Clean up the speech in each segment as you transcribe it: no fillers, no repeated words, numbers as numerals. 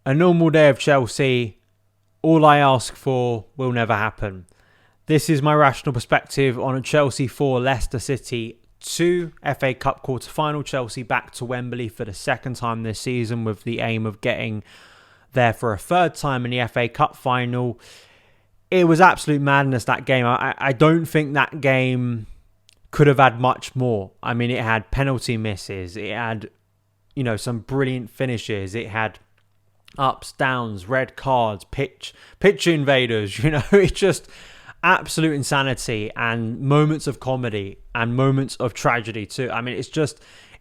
A normal day of Chelsea, all I ask for will never happen. This is my rational perspective on a Chelsea 4, Leicester City 2 FA Cup quarter-final. Chelsea back to Wembley for the second time this season with the aim of getting there for a third time in the FA Cup final. It was absolute madness, that game. I don't think that game could have had much more. I mean, it had penalty misses. It had, some brilliant finishes. It had ups, downs, red cards, pitch invaders. It's just absolute insanity and moments of comedy and moments of tragedy too. I mean,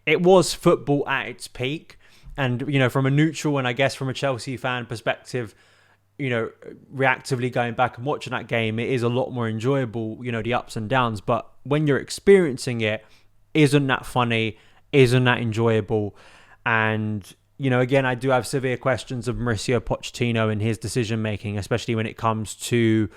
it was football at its peak. And, from a neutral and I guess from a Chelsea fan perspective, reactively going back and watching that game, it is a lot more enjoyable, the ups and downs. But when you're experiencing it, isn't that funny? Isn't that enjoyable? And, again, I do have severe questions of Mauricio Pochettino and his decision-making, especially when it comes to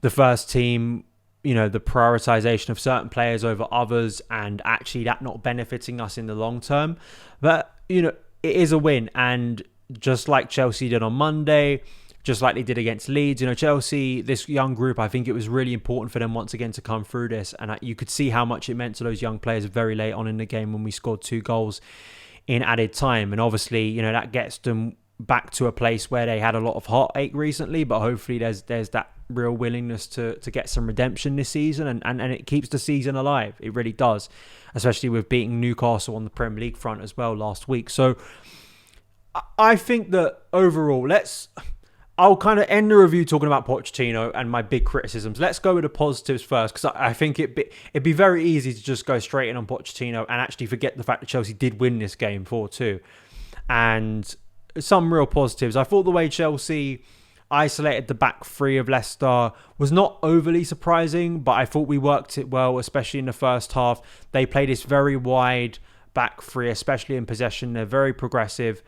the first team, the prioritization of certain players over others and actually that not benefiting us in the long term. But, it is a win. And just like Chelsea did on Monday, just like they did against Leeds, Chelsea, this young group, I think it was really important for them once again to come through this. And you could see how much it meant to those young players very late on in the game when we scored 2 goals in added time. And obviously, that gets them back to a place where they had a lot of heartache recently, but hopefully there's that real willingness to get some redemption this season, and it keeps the season alive. It really does, especially with beating Newcastle on the Premier League front as well last week. So I think that overall, I'll kind of end the review talking about Pochettino and my big criticisms. Let's go with the positives first, because I think it'd be very easy to just go straight in on Pochettino and actually forget the fact that Chelsea did win this game 4-2. And some real positives. I thought the way Chelsea isolated the back three of Leicester was not overly surprising, but I thought we worked it well, especially in the first half. They play this very wide back three, especially in possession. They're very progressive.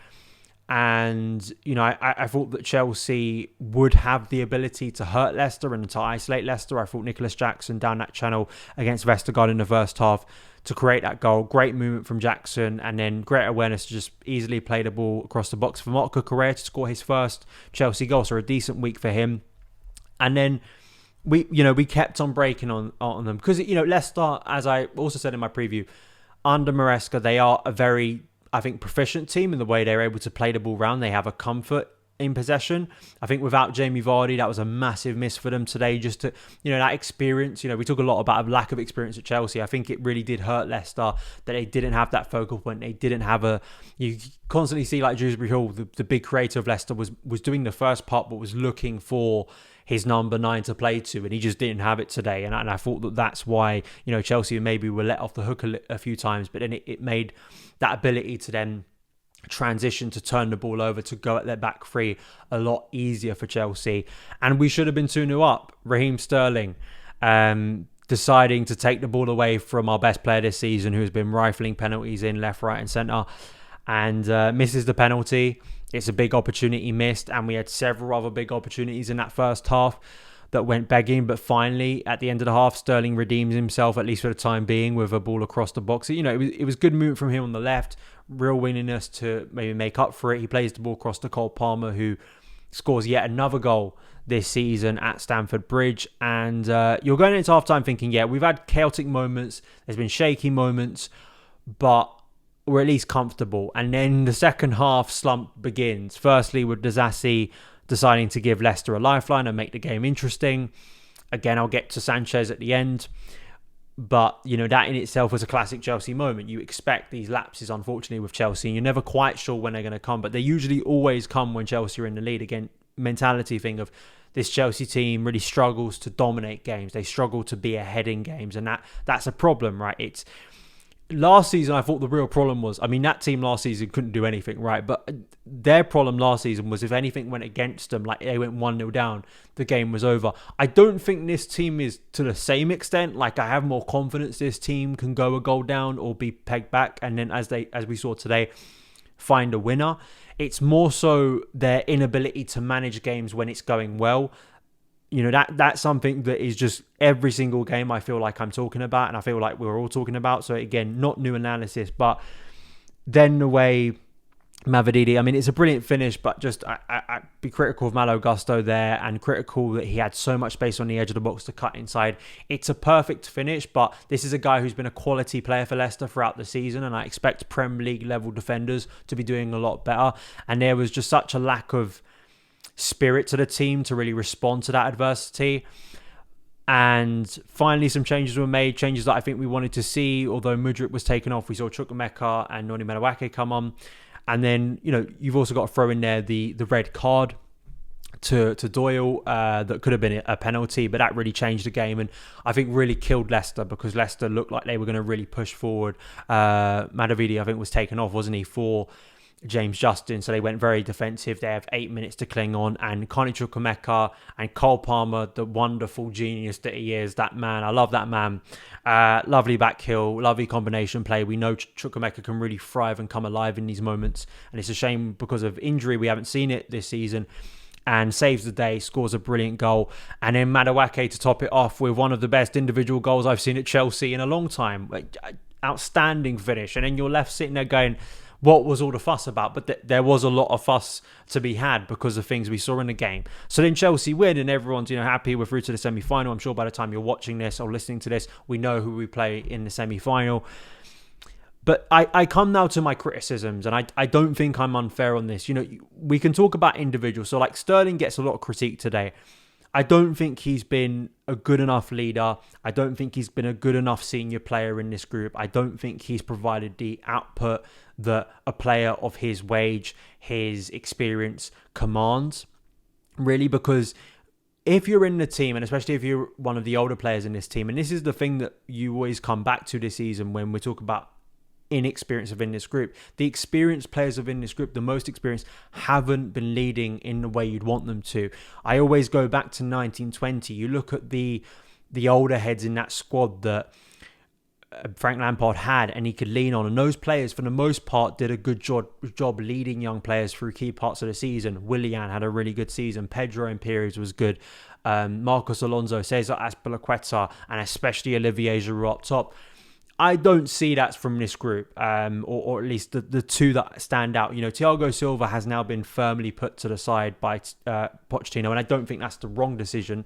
And, I thought that Chelsea would have the ability to hurt Leicester and to isolate Leicester. I thought Nicholas Jackson down that channel against Vestergaard in the first half to create that goal. Great movement from Jackson, and then great awareness to just easily play the ball across the box for Marc Cucurella to score his first Chelsea goal. So a decent week for him. And then we kept on breaking on them because, Leicester, as I also said in my preview, under Maresca, they are a very, I think, proficient team in the way they're able to play the ball round. They have a comfort in possession. I think without Jamie Vardy, that was a massive miss for them today. Just to, that experience, we talk a lot about a lack of experience at Chelsea. I think it really did hurt Leicester that they didn't have that focal point. They didn't have you constantly see like Dewsbury Hall, the big creator of Leicester, was doing the first part, but was looking for his number 9 to play to, and he just didn't have it today. And I thought that's why, Chelsea maybe were let off the hook a few times, but then it made that ability to then transition to turn the ball over, to go at their back three a lot easier for Chelsea. And we should have been 2-0 up. Raheem Sterling deciding to take the ball away from our best player this season, who's been rifling penalties in left, right and centre, and misses the penalty. It's a big opportunity missed, and we had several other big opportunities in that first half that went begging. But finally, at the end of the half, Sterling redeems himself, at least for the time being, with a ball across the box. It was good movement from him on the left, real willingness to maybe make up for it. He plays the ball across to Cole Palmer, who scores yet another goal this season at Stamford Bridge. And you're going into half-time thinking, yeah, we've had chaotic moments, there's been shaky moments, but we're at least comfortable. And then the second half slump begins. Firstly, with Disasi deciding to give Leicester a lifeline and make the game interesting. Again, I'll get to Sanchez at the end. But, that in itself was a classic Chelsea moment. You expect these lapses, unfortunately, with Chelsea. You're never quite sure when they're going to come, but they usually always come when Chelsea are in the lead. Again, mentality thing of this Chelsea team really struggles to dominate games. They struggle to be ahead in games, and that's a problem, right? Last season, I thought the real problem was, that team last season couldn't do anything, right? But their problem last season was if anything went against them, like they went 1-0 down, the game was over. I don't think this team is to the same extent. Like, I have more confidence this team can go a goal down or be pegged back, and then as we saw today, find a winner. It's more so their inability to manage games when it's going well. That's something that is just every single game I feel like I'm talking about, and I feel like we're all talking about. So again, not new analysis, but then the way Mavididi. I mean, it's a brilliant finish, but just I'd be critical of Malo Gusto there, and critical that he had so much space on the edge of the box to cut inside. It's a perfect finish, but this is a guy who's been a quality player for Leicester throughout the season, and I expect Premier League level defenders to be doing a lot better. And there was just such a lack of spirit to the team to really respond to that adversity. And finally, some changes were made, changes that I think we wanted to see. Although Mudryk was taken off, we saw Chukwuemeka and Noni Madueke come on. And then, you've also got to throw in there the red card to Doyle that could have been a penalty, but that really changed the game and I think really killed Leicester, because Leicester looked like they were going to really push forward. Mavididi, I think, was taken off, wasn't he, for James Justin, so they went very defensive. They have 8 minutes to cling on, and Carney, Chukwuemeka and Cole Palmer, the wonderful genius that he is, that man, I love that man. Lovely back heel, lovely combination play. We know Chukwuemeka can really thrive and come alive in these moments, and it's a shame because of injury we haven't seen it this season. And saves the day, scores a brilliant goal. And then Madueke to top it off with one of the best individual goals I've seen at Chelsea in a long time. Outstanding finish. And then you're left sitting there going, what was all the fuss about? But there was a lot of fuss to be had because of things we saw in the game. So then Chelsea win, and everyone's happy. We're through to the semi-final. I'm sure by the time you're watching this or listening to this, we know who we play in the semi-final. But I come now to my criticisms, and I don't think I'm unfair on this. We can talk about individuals. So like Sterling gets a lot of critique today. I don't think he's been a good enough leader. I don't think he's been a good enough senior player in this group. I don't think he's provided the output that a player of his wage, his experience commands. Really, because if you're in the team, and especially if you're one of the older players in this team, and this is the thing that you always come back to this season when we talk about inexperience within this group. The experienced players within this group, the most experienced, haven't been leading in the way you'd want them to. I always go back to 1920. You look at the older heads in that squad that Frank Lampard had and he could lean on, and those players for the most part did a good job leading young players through key parts of the season. Willian had a really good season. Pedro in periods was good. Marcos Alonso, Cesar Azpilicueta, and especially Olivier Giroud up top. I don't see that from this group, or at least the two that stand out. Thiago Silva has now been firmly put to the side by Pochettino, and I don't think that's the wrong decision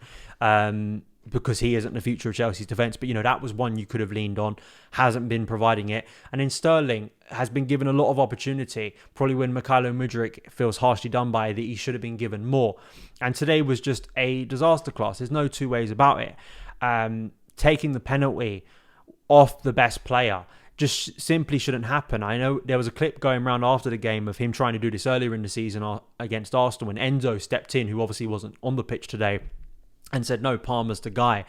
because he isn't the future of Chelsea's defence. But, that was one you could have leaned on, hasn't been providing it. And then Sterling has been given a lot of opportunity, probably when Mykhailo Mudryk feels harshly done by, that he should have been given more. And today was just a disaster class. There's no two ways about it. Taking the penalty off the best player just simply shouldn't happen. I know there was a clip going around after the game of him trying to do this earlier in the season against Arsenal when Enzo stepped in, who obviously wasn't on the pitch today, and said, no, Palmer's the guy.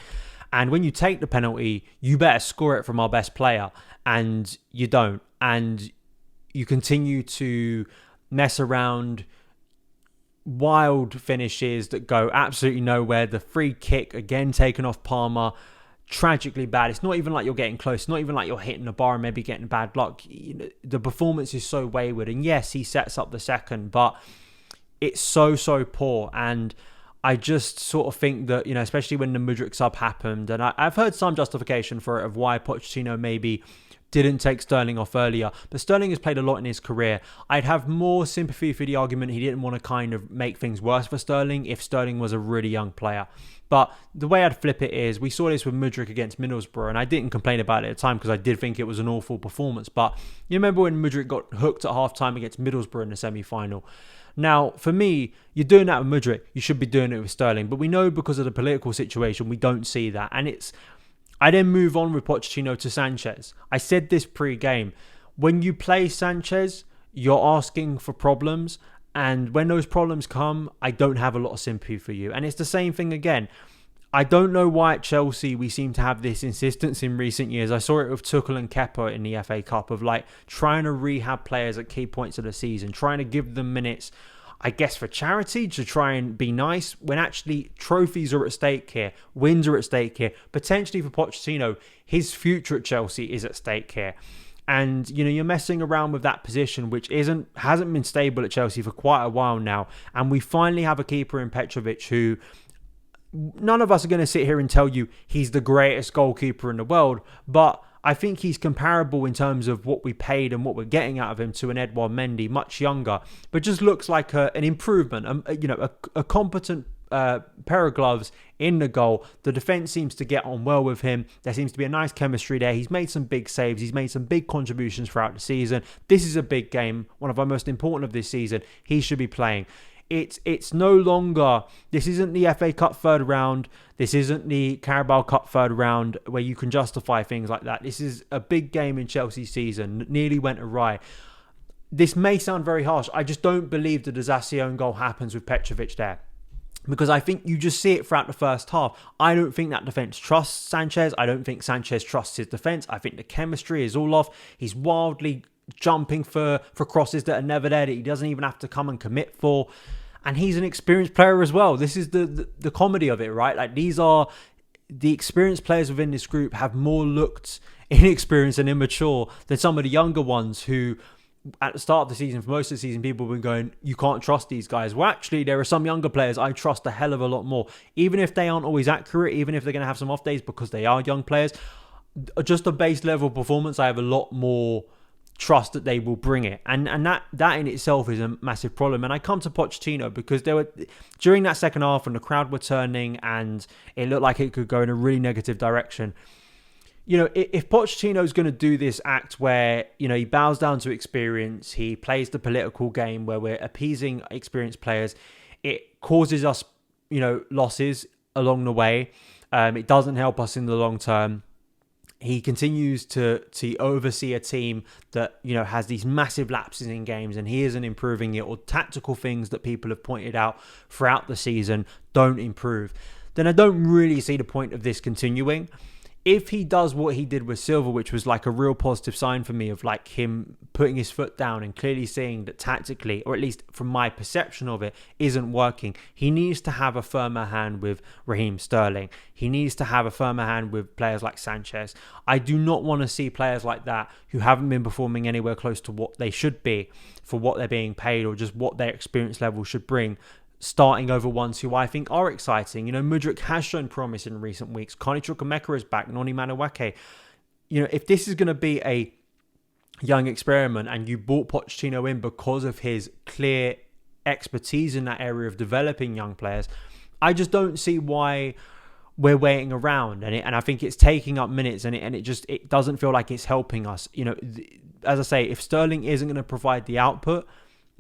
And when you take the penalty, you better score it from our best player, and you don't. And you continue to mess around, wild finishes that go absolutely nowhere. The free kick, again, taken off Palmer, tragically bad. It's not even like you're getting close. It's not even like you're hitting the bar and maybe getting bad luck. The performance is so wayward. And yes, he sets up the second, but it's so poor. And I just sort of think that, especially when the Mudryk sub happened, and I've heard some justification for it of why Pochettino maybe didn't take Sterling off earlier. But Sterling has played a lot in his career. I'd have more sympathy for the argument he didn't want to kind of make things worse for Sterling if Sterling was a really young player. But the way I'd flip it is, we saw this with Mudryk against Middlesbrough, and I didn't complain about it at the time because I did think it was an awful performance. But you remember when Mudryk got hooked at half-time against Middlesbrough in the semi-final? Now, for me, you're doing that with Mudryk, you should be doing it with Sterling. But we know because of the political situation, we don't see that. And I then move on with Pochettino to Sanchez. I said this pre-game. When you play Sanchez, you're asking for problems. And when those problems come, I don't have a lot of sympathy for you. And it's the same thing again. I don't know why at Chelsea we seem to have this insistence in recent years. I saw it with Tuchel and Kepa in the FA Cup of trying to rehab players at key points of the season, trying to give them minutes, I guess, for charity, to try and be nice, when actually trophies are at stake here, wins are at stake here. Potentially for Pochettino, his future at Chelsea is at stake here. And, you're messing around with that position, which hasn't been stable at Chelsea for quite a while now. And we finally have a keeper in Petrovic who, none of us are going to sit here and tell you he's the greatest goalkeeper in the world. But I think he's comparable in terms of what we paid and what we're getting out of him to an Edouard Mendy, much younger, but just looks like an improvement, a competent pair of gloves in the goal. The defence seems to get on well with him. There seems to be a nice chemistry there. He's made some big saves. He's made some big contributions throughout the season. This is a big game, one of our most important of this season. He should be playing. It's no longer, this isn't the FA Cup third round. This isn't the Carabao Cup third round where you can justify things like that. This is a big game in Chelsea's season. Nearly went awry. This may sound very harsh. I just don't believe the Disasi own goal happens with Petrovic there. Because I think you just see it throughout the first half. I don't think that defence trusts Sanchez. I don't think Sanchez trusts his defence. I think the chemistry is all off. He's wildly jumping for crosses that are never there, that he doesn't even have to come and commit for. And he's an experienced player as well. This is the comedy of it, right? Like, these are the experienced players within this group have more looked inexperienced and immature than some of the younger ones who, at the start of the season, for most of the season, people have been going, you can't trust these guys. Well, actually, there are some younger players I trust a hell of a lot more. Even if they aren't always accurate, even if they're going to have some off days because they are young players, just a base level performance, I have a lot more trust that they will bring it, and that in itself is a massive problem. And I come to Pochettino because there were, during that second half, when the crowd were turning and it looked like it could go in a really negative direction, if Pochettino's going to do this act where he bows down to experience, he plays the political game where we're appeasing experienced players, it causes us losses along the way. It doesn't help us in the long term. He continues to oversee a team that, has these massive lapses in games, and he isn't improving it, or tactical things that people have pointed out throughout the season don't improve. Then I don't really see the point of this continuing. If he does what he did with Silva, which was like a real positive sign for me of like him putting his foot down and clearly seeing that tactically, or at least from my perception of it, isn't working, he needs to have a firmer hand with Raheem Sterling. He needs to have a firmer hand with players like Sanchez. I do not want to see players like that who haven't been performing anywhere close to what they should be for what they're being paid, or just what their experience level should bring, starting over ones who I think are exciting. Mudryk has shown promise in recent weeks. Carney Chukwuemeka is back. Noni Madueke. If this is going to be a young experiment and you brought Pochettino in because of his clear expertise in that area of developing young players, I just don't see why we're waiting around. And I think it's taking up minutes, and it doesn't feel like it's helping us. As I say, if Sterling isn't going to provide the output,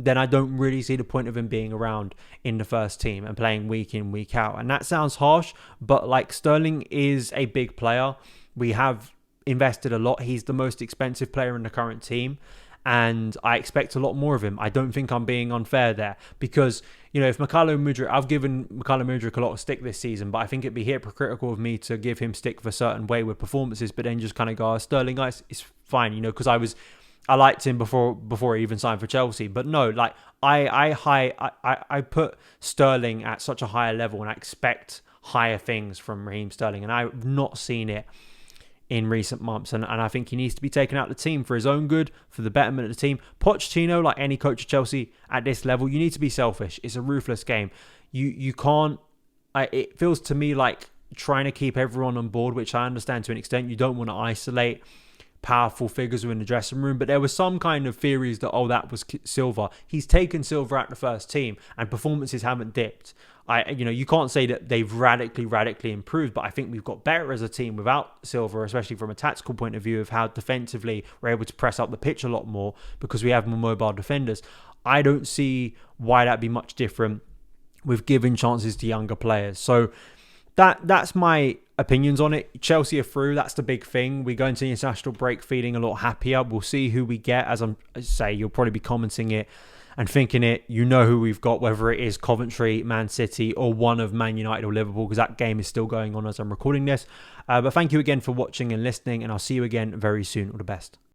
then I don't really see the point of him being around in the first team and playing week in, week out. And that sounds harsh, but like, Sterling is a big player. We have invested a lot. He's the most expensive player in the current team, and I expect a lot more of him. I don't think I'm being unfair there, because, if Mykhailo Mudryk, I've given Mykhailo Mudryk a lot of stick this season, but I think it'd be hypocritical of me to give him stick for a certain way with performances, but then just kind of go, Sterling, guys, it's fine, because I liked him before he even signed for Chelsea. But no, like, I put Sterling at such a higher level, and I expect higher things from Raheem Sterling, and I've not seen it in recent months, and I think he needs to be taken out of the team for his own good, for the betterment of the team. Pochettino, like any coach of Chelsea at this level, you need to be selfish. It's a ruthless game. You can't. It feels to me like trying to keep everyone on board, which I understand to an extent. You don't want to isolate powerful figures within the dressing room, but there was some kind of theories that that was Silva. He's taken Silva out the first team, and performances haven't dipped. You can't say that they've radically improved, but I think we've got better as a team without Silva, especially from a tactical point of view of how defensively we're able to press up the pitch a lot more because we have more mobile defenders. I don't see why that'd be much different with giving chances to younger players. So that's my opinions on it. Chelsea are through. That's the big thing. We go into the international break feeling a lot happier. We'll see who we get. As I say, you'll probably be commenting it and thinking it. You know who we've got, whether it is Coventry, Man City, or one of Man United or Liverpool, because that game is still going on as I'm recording this. But thank you again for watching and listening, and I'll see you again very soon. All the best.